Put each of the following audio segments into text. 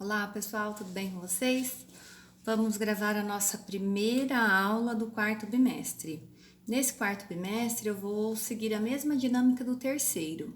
Olá pessoal, tudo bem com vocês? Vamos gravar a nossa primeira aula do quarto bimestre. Nesse quarto bimestre eu vou seguir a mesma dinâmica do terceiro.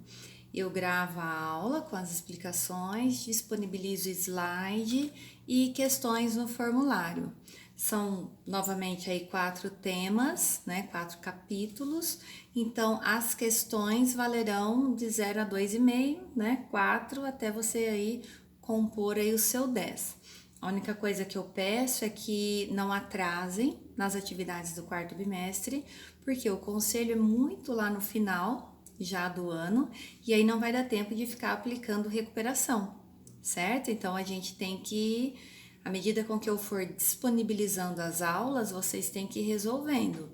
Eu gravo a aula com as explicações, disponibilizo slide e questões no formulário. São novamente aí 4 temas, né? 4 capítulos. Então as questões valerão de 0 a 2,5, né? 4 até você aí compor aí o seu 10. A única coisa que eu peço é que não atrasem nas atividades do quarto bimestre, porque o conselho é muito lá no final já do ano, e aí não vai dar tempo de ficar aplicando recuperação, certo? Então a gente tem que, à medida com que eu for disponibilizando as aulas, vocês têm que ir resolvendo.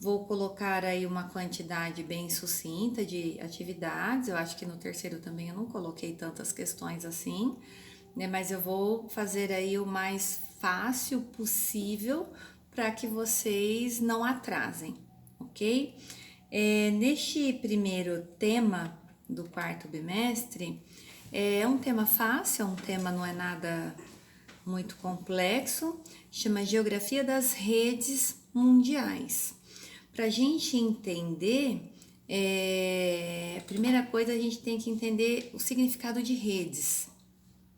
Vou colocar aí uma quantidade bem sucinta de atividades, eu acho que no terceiro também eu não coloquei tantas questões assim, né? Mas eu vou fazer aí o mais fácil possível para que vocês não atrasem, ok? Neste primeiro tema do quarto bimestre, é um tema fácil, um tema não é nada muito complexo, chama Geografia das Redes Mundiais. Para a gente entender, a primeira coisa a gente tem que entender o significado de redes,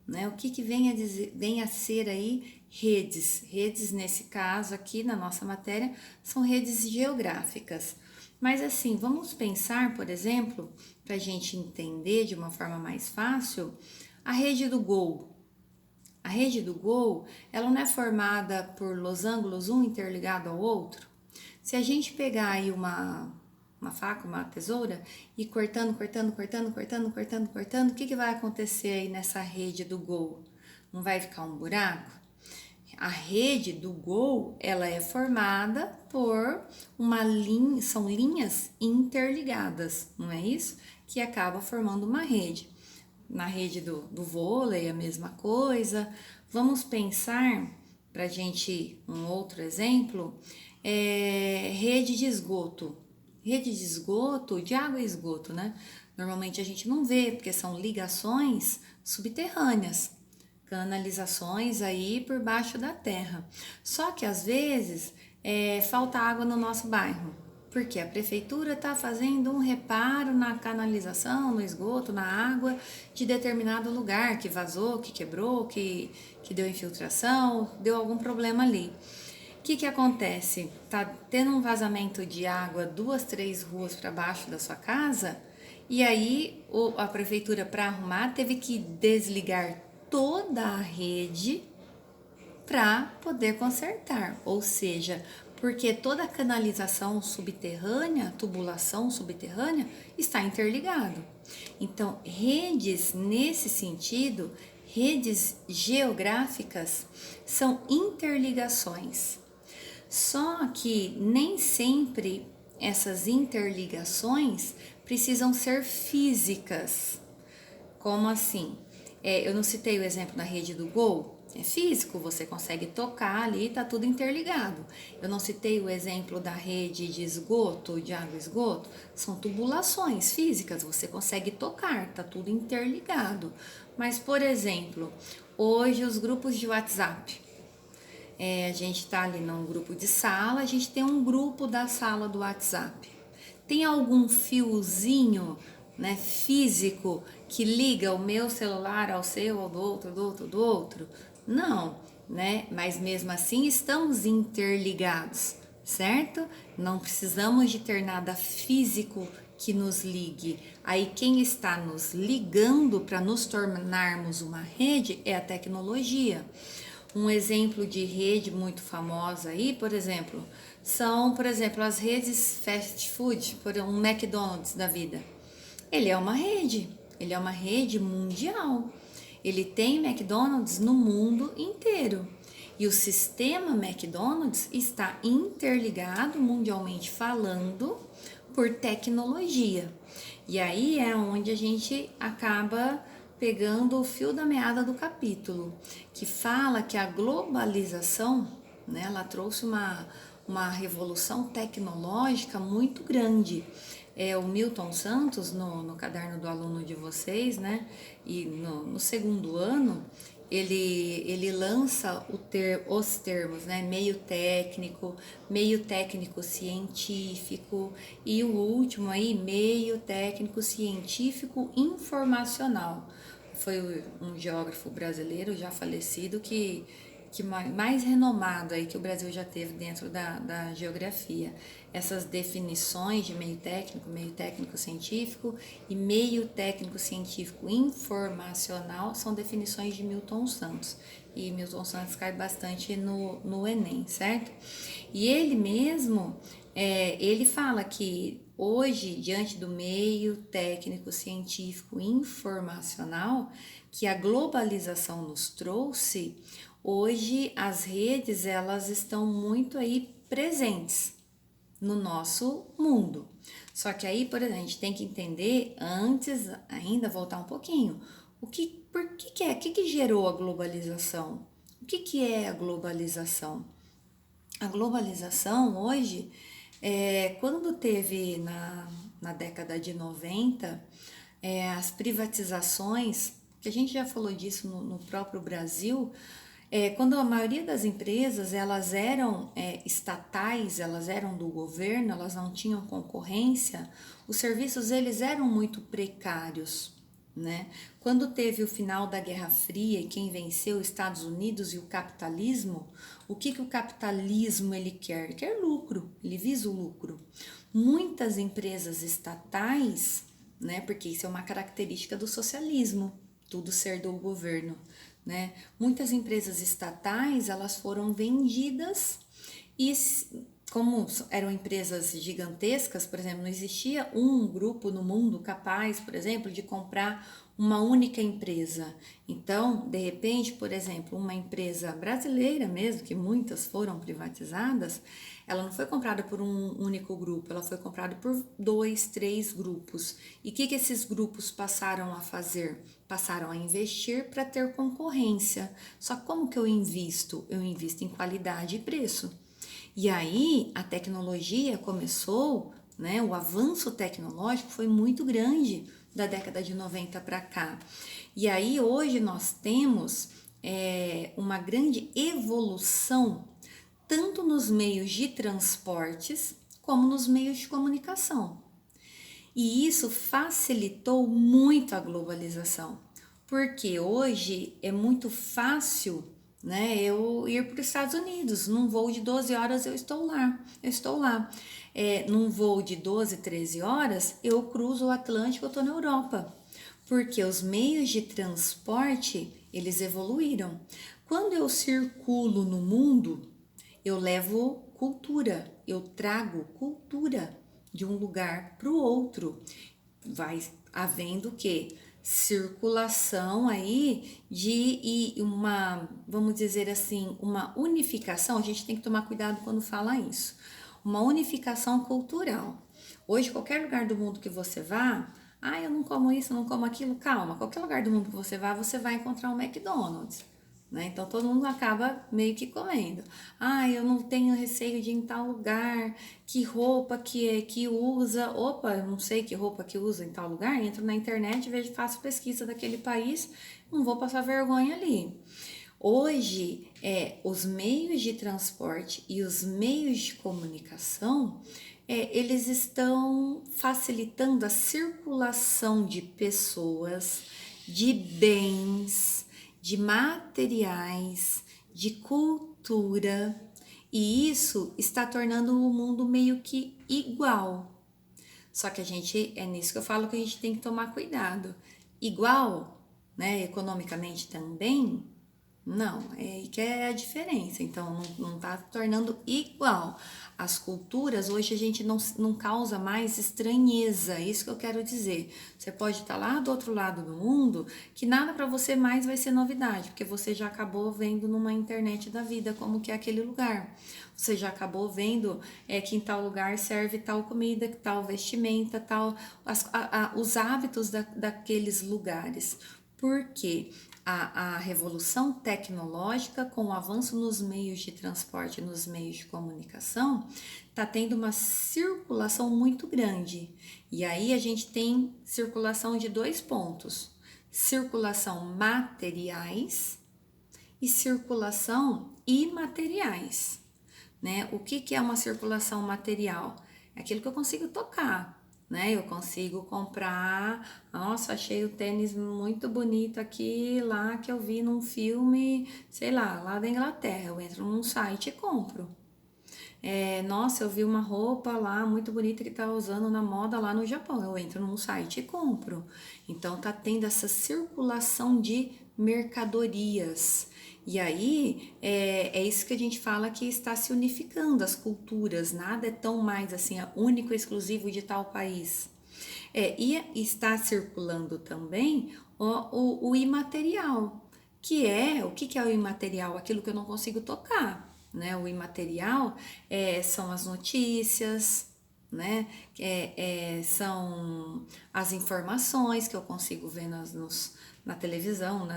né? O que vem a dizer, vem a ser aí redes. Redes, nesse caso aqui na nossa matéria, são redes geográficas. Mas assim, vamos pensar, por exemplo, para a gente entender de uma forma mais fácil, a rede do Gol. A rede do Gol, ela não é formada por losangos um interligado ao outro? Se a gente pegar aí uma faca, uma tesoura e cortando, o que vai acontecer aí nessa rede do Gol? Não vai ficar um buraco? A rede do Gol, ela é formada por uma linha, são linhas interligadas, não é isso? Que acaba formando uma rede. Na rede do vôlei, a mesma coisa. Vamos pensar, para gente, um outro exemplo, rede de esgoto. Rede de esgoto, de água e esgoto, né? Normalmente a gente não vê, porque são ligações subterrâneas, canalizações aí por baixo da terra. Só que às vezes falta água no nosso bairro, porque a prefeitura está fazendo um reparo na canalização, no esgoto, na água de determinado lugar que vazou, que quebrou, que deu infiltração, deu algum problema ali. O que acontece? Tá tendo um vazamento de água 2, 3 ruas para baixo da sua casa, e aí a prefeitura, para arrumar, teve que desligar toda a rede para poder consertar, ou seja, porque toda a canalização subterrânea, tubulação subterrânea está interligado. Então, redes nesse sentido, redes geográficas são interligações. Só que nem sempre essas interligações precisam ser físicas. Como assim? Eu não citei o exemplo da rede do Gol? É físico, você consegue tocar ali, tá tudo interligado. Eu não citei o exemplo da rede de esgoto, de água e esgoto? São tubulações físicas, você consegue tocar, tá tudo interligado. Mas, por exemplo, hoje os grupos de WhatsApp, a gente está ali num grupo de sala, a gente tem um grupo da sala do WhatsApp. Tem algum fiozinho, né, físico que liga o meu celular ao seu, ao do outro, do outro, do outro? Não, né? Mas mesmo assim estamos interligados, certo? Não precisamos de ter nada físico que nos ligue. Aí quem está nos ligando para nos tornarmos uma rede é a tecnologia. Um exemplo de rede muito famosa aí, por exemplo, são, as redes fast food, por um McDonald's da vida. Ele é uma rede mundial. Ele tem McDonald's no mundo inteiro. E o sistema McDonald's está interligado, mundialmente falando, por tecnologia. E aí é onde a gente acaba pegando o fio da meada do capítulo, que fala que a globalização, né, ela trouxe uma revolução tecnológica muito grande. o Milton Santos, no caderno do aluno de vocês, né? E no segundo ano, ele lança os termos, né? Meio técnico científico e o último aí, meio técnico científico informacional. Foi um geógrafo brasileiro já falecido que mais renomado aí que o Brasil já teve dentro da geografia. Essas definições de meio técnico científico e meio técnico científico informacional são definições de Milton Santos. E Milton Santos cai bastante no Enem, certo? E ele mesmo, ele fala que hoje, diante do meio técnico científico informacional que a globalização nos trouxe, hoje as redes elas estão muito aí presentes no nosso mundo. Só que aí, por exemplo, a gente tem que entender antes ainda voltar um pouquinho. Por que gerou a globalização? O que é a globalização? A globalização hoje, quando teve na década de 90, as privatizações, que a gente já falou disso no próprio Brasil, quando a maioria das empresas elas eram estatais, elas eram do governo, elas não tinham concorrência, os serviços eles eram muito precários, né? Quando teve o final da Guerra Fria e quem venceu, os Estados Unidos e o capitalismo, o que o capitalismo ele quer? Ele quer lucro, ele visa o lucro. Muitas empresas estatais, né? Porque isso é uma característica do socialismo, tudo ser do governo, né? Muitas empresas estatais elas foram vendidas e como eram empresas gigantescas, por exemplo, não existia um grupo no mundo capaz, por exemplo, de comprar uma única empresa. Então, de repente, por exemplo, uma empresa brasileira mesmo, que muitas foram privatizadas, ela não foi comprada por um único grupo, ela foi comprada por 2, 3 grupos. E o que esses grupos passaram a fazer? Passaram a investir para ter concorrência. Só como que eu invisto? Eu invisto em qualidade e preço. E aí a tecnologia começou, né? O avanço tecnológico foi muito grande da década de 90 para cá. E aí hoje nós temos uma grande evolução tanto nos meios de transportes como nos meios de comunicação. E isso facilitou muito a globalização, porque hoje é muito fácil, né, eu ir para os Estados Unidos, num voo de 12 horas eu estou lá. Num voo de 12, 13 horas eu cruzo o Atlântico, eu estou na Europa, porque os meios de transporte, eles evoluíram. Quando eu circulo no mundo, eu levo cultura, eu trago cultura de um lugar para o outro. Vai havendo o quê? Circulação aí de uma, vamos dizer assim, uma unificação. A gente tem que tomar cuidado quando fala isso. Uma unificação cultural. Hoje, qualquer lugar do mundo que você vá, eu não como isso, eu não como aquilo, calma. Qualquer lugar do mundo que você vai encontrar um McDonald's. Né? Então todo mundo acaba meio que comendo. Eu não tenho receio de ir em tal lugar, que roupa que usa. Opa, eu não sei que roupa que usa em tal lugar. Entro na internet, vejo, faço pesquisa daquele país, não vou passar vergonha ali. Hoje, os meios de transporte e os meios de comunicação, eles estão facilitando a circulação de pessoas, de bens, de materiais, de cultura, e isso está tornando o mundo meio que igual. Só que é nisso que eu falo que a gente tem que tomar cuidado. Igual, né, economicamente também, não, é aí que é a diferença. Então, não tá tornando igual. As culturas, hoje a gente não causa mais estranheza, isso que eu quero dizer. Você pode estar lá do outro lado do mundo, que nada para você mais vai ser novidade, porque você já acabou vendo numa internet da vida como que é aquele lugar. Você já acabou vendo que em tal lugar serve tal comida, tal vestimenta, tal os hábitos daqueles lugares. Por quê? a revolução tecnológica, com o avanço nos meios de transporte, nos meios de comunicação, está tendo uma circulação muito grande. E aí a gente tem circulação de dois pontos: circulação materiais e circulação imateriais, né? O que é uma circulação material? É aquilo que eu consigo tocar, né? Eu consigo comprar, nossa, achei o tênis muito bonito aqui, lá que eu vi num filme, sei lá da Inglaterra, eu entro num site e compro. Nossa, eu vi uma roupa lá muito bonita que tá usando na moda lá no Japão. Eu entro num site e compro. Então tá tendo essa circulação de mercadorias. E aí é isso que a gente fala que está se unificando as culturas. Nada é tão mais assim único e exclusivo de tal país. E está circulando também o imaterial, que é o que é o imaterial? Aquilo que eu não consigo tocar, né? O imaterial são as notícias, né? São as informações que eu consigo ver na televisão,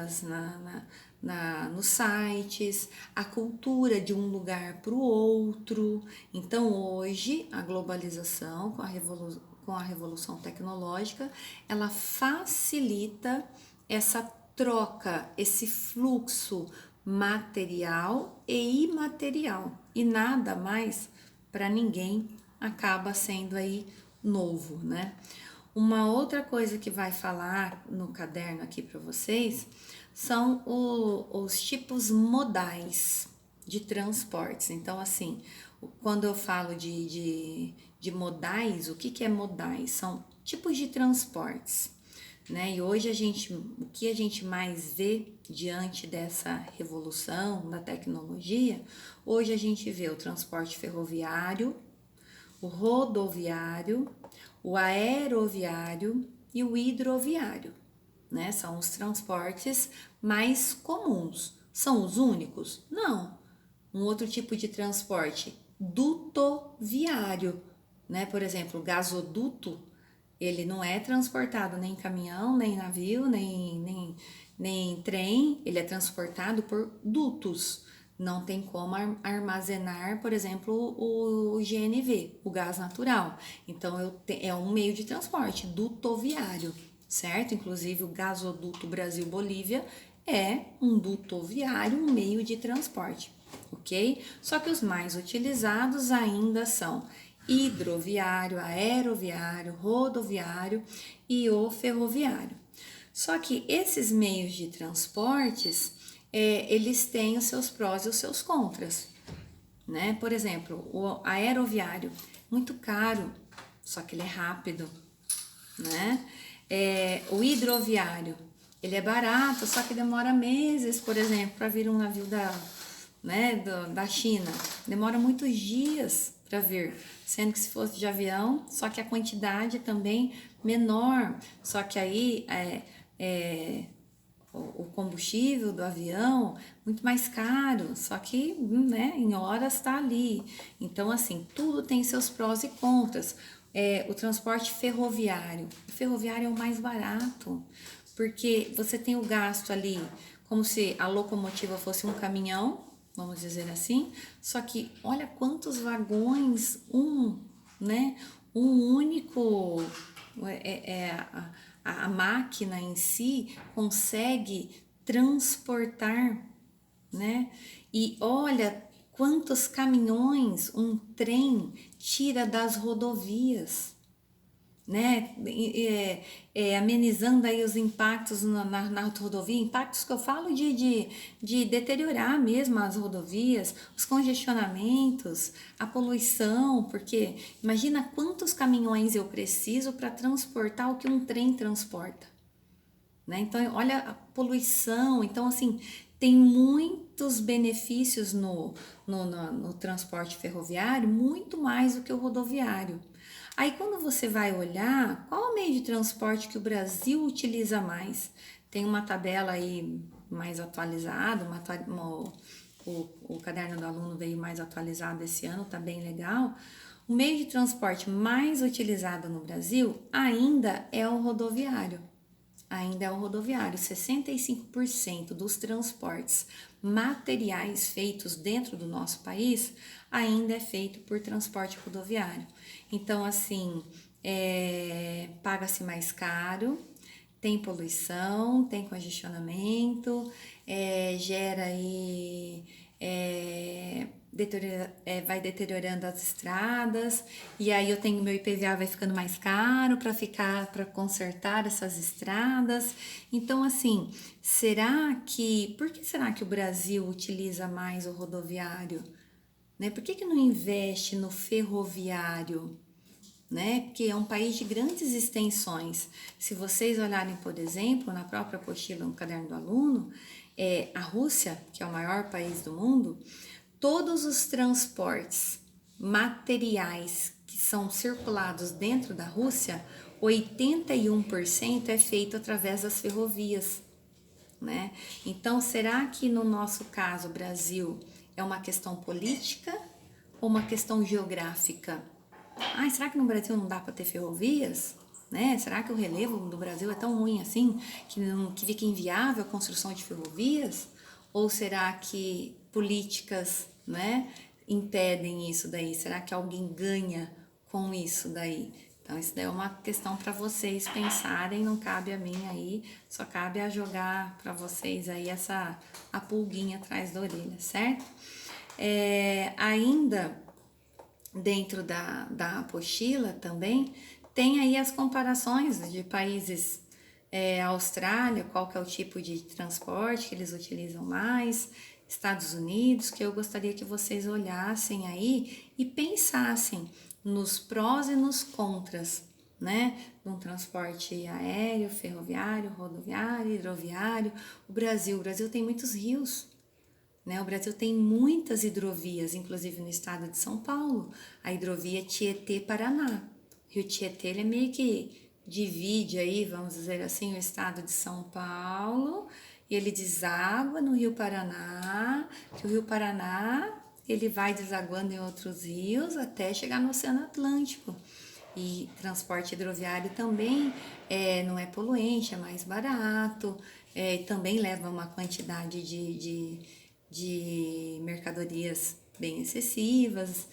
nos sites, a cultura de um lugar para o outro. Então, hoje, a globalização, com a revolução tecnológica, ela facilita essa troca, esse fluxo material e imaterial. E nada mais para ninguém acaba sendo aí novo, né? Uma outra coisa que vai falar no caderno aqui para vocês são os tipos modais de transportes. Então, assim, quando eu falo de modais, o que é modais? São tipos de transportes, né? E hoje o que a gente mais vê diante dessa revolução da tecnologia, hoje a gente vê o transporte ferroviário, o rodoviário, o aeroviário e o hidroviário, né? São os transportes mais comuns. São os únicos? Não. Um outro tipo de transporte, dutoviário, né? Por exemplo, o gasoduto, ele não é transportado nem em caminhão, nem navio, nem trem, ele é transportado por dutos. Não tem como armazenar, por exemplo, o GNV, o gás natural. Então, é um meio de transporte, dutoviário, certo? Inclusive, o gasoduto Brasil-Bolívia é um dutoviário, um meio de transporte, ok? Só que os mais utilizados ainda são hidroviário, aeroviário, rodoviário e o ferroviário. Só que esses meios de transportes, eles têm os seus prós e os seus contras, né? Por exemplo, o aeroviário, muito caro, só que ele é rápido, né? O hidroviário, ele é barato, só que demora meses, por exemplo, para vir um navio da China. Demora muitos dias para vir, sendo que se fosse de avião, só que a quantidade também menor, só que aí o combustível do avião muito mais caro, só que, né, em horas está ali. Então, assim, tudo tem seus prós e contras. O transporte ferroviário. O ferroviário é o mais barato, porque você tem o gasto ali, como se a locomotiva fosse um caminhão, vamos dizer assim, só que olha quantos vagões, né? Um único a máquina em si consegue transportar, né? E olha quantos caminhões um trem tira das rodovias, né? Amenizando aí os impactos na rodovia, impactos que eu falo de deteriorar mesmo as rodovias, os congestionamentos, a poluição, porque imagina quantos caminhões eu preciso para transportar o que um trem transporta, né? Então, olha a poluição. Então, assim, tem muitos benefícios no transporte ferroviário, muito mais do que o rodoviário. Aí, quando você vai olhar, qual o meio de transporte que o Brasil utiliza mais? Tem uma tabela aí mais atualizada, o caderno do aluno veio mais atualizado esse ano, tá bem legal. O meio de transporte mais utilizado no Brasil ainda é o rodoviário. ainda é o rodoviário. 65% dos transportes materiais feitos dentro do nosso país ainda é feito por transporte rodoviário. Então, assim, paga-se mais caro, tem poluição, tem congestionamento, gera aí, vai deteriorando as estradas, e aí eu tenho meu IPVA vai ficando mais caro para consertar essas estradas. Então, assim, por que será que o Brasil utiliza mais o rodoviário? Né? Por que não investe no ferroviário? Né? Porque é um país de grandes extensões. Se vocês olharem, por exemplo, na própria apostila no caderno do aluno, a Rússia, que é o maior país do mundo, todos os transportes materiais que são circulados dentro da Rússia, 81% é feito através das ferrovias, né? Então, será que no nosso caso, Brasil, é uma questão política ou uma questão geográfica? Será que no Brasil não dá para ter ferrovias? Né? Será que o relevo do Brasil é tão ruim assim que fica inviável a construção de ferrovias? Ou será que políticas, né, impedem isso daí? Será que alguém ganha com isso daí? Então, isso daí é uma questão para vocês pensarem, não cabe a mim aí, só cabe a jogar para vocês aí a pulguinha atrás da orelha, certo? Ainda dentro da apostila também, tem aí as comparações de países, Austrália, qual que é o tipo de transporte que eles utilizam mais, Estados Unidos, que eu gostaria que vocês olhassem aí e pensassem nos prós e nos contras, né? De um transporte aéreo, ferroviário, rodoviário, hidroviário. O Brasil tem muitos rios, né? O Brasil tem muitas hidrovias, inclusive no estado de São Paulo, a hidrovia Tietê-Paraná. O rio Tietê, ele meio que divide aí, vamos dizer assim, o estado de São Paulo, e ele deságua no Rio Paraná, que o Rio Paraná, ele vai desaguando em outros rios até chegar no Oceano Atlântico. E transporte hidroviário também não é poluente, é mais barato, também leva uma quantidade de mercadorias bem excessivas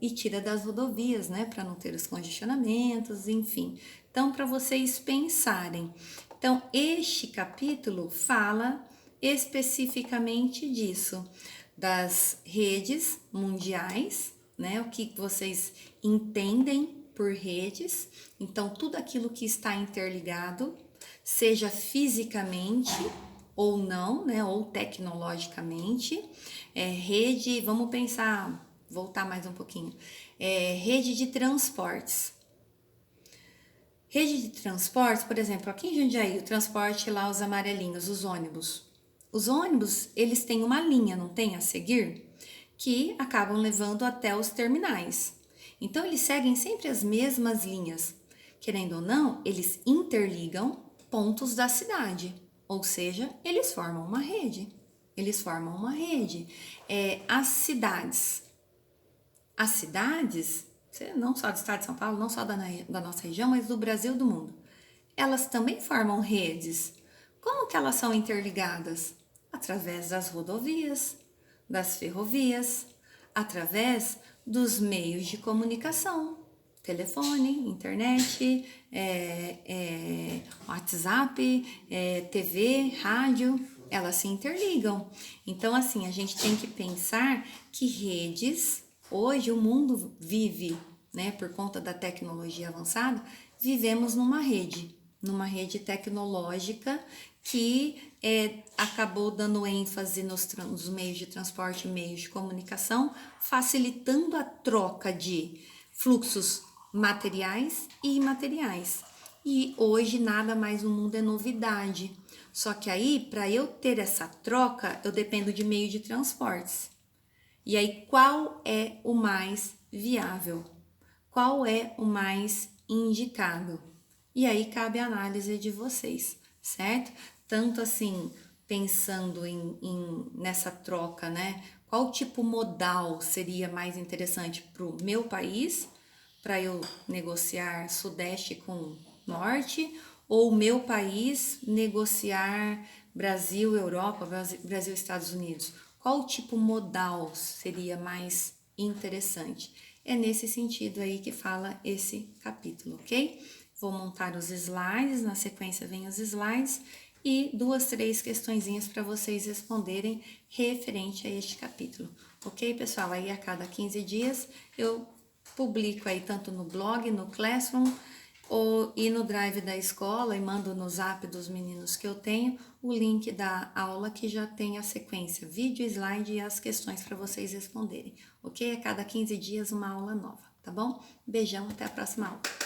e tira das rodovias, né, para não ter os congestionamentos, enfim. Então, para vocês pensarem. Então, este capítulo fala especificamente disso, das redes mundiais, né, o que vocês entendem por redes. Então, tudo aquilo que está interligado, seja fisicamente ou não, né, ou tecnologicamente, rede, vamos pensar, voltar mais um pouquinho, rede de transportes. Rede de transportes, por exemplo, aqui em Jundiaí, o transporte lá, os amarelinhos, os ônibus. Os ônibus, eles têm uma linha, não tem, a seguir, que acabam levando até os terminais. Então, eles seguem sempre as mesmas linhas. Querendo ou não, eles interligam pontos da cidade. Ou seja, eles formam uma rede. As cidades, não só do estado de São Paulo, não só da nossa região, mas do Brasil e do mundo, elas também formam redes. Como que elas são interligadas? Através das rodovias, das ferrovias, através dos meios de comunicação, telefone, internet, WhatsApp, TV, rádio, elas se interligam. Então, assim, a gente tem que pensar que redes, hoje o mundo vive, né, por conta da tecnologia avançada, vivemos numa rede tecnológica que acabou dando ênfase nos meios de transporte e meios de comunicação, facilitando a troca de fluxos materiais e imateriais. E hoje nada mais no mundo é novidade. Só que aí, para eu ter essa troca, eu dependo de meio de transportes. E aí, qual é o mais viável? Qual é o mais indicado? E aí cabe a análise de vocês, certo? Tanto assim, pensando nessa troca, né? Qual tipo modal seria mais interessante para o meu país, para eu negociar Sudeste com Norte, ou meu país negociar Brasil, Europa, Brasil, Estados Unidos? Qual tipo modal seria mais interessante? É nesse sentido aí que fala esse capítulo, ok? Vou montar os slides, na sequência vem os slides e 2, 3 questõezinhas para vocês responderem referente a este capítulo, ok, pessoal? Aí a cada 15 dias eu publico aí tanto no blog, no Classroom e no Drive da escola e mando no Zap dos meninos que eu tenho o link da aula que já tem a sequência, vídeo, slide e as questões para vocês responderem, ok? A cada 15 dias uma aula nova, tá bom? Beijão, até a próxima aula.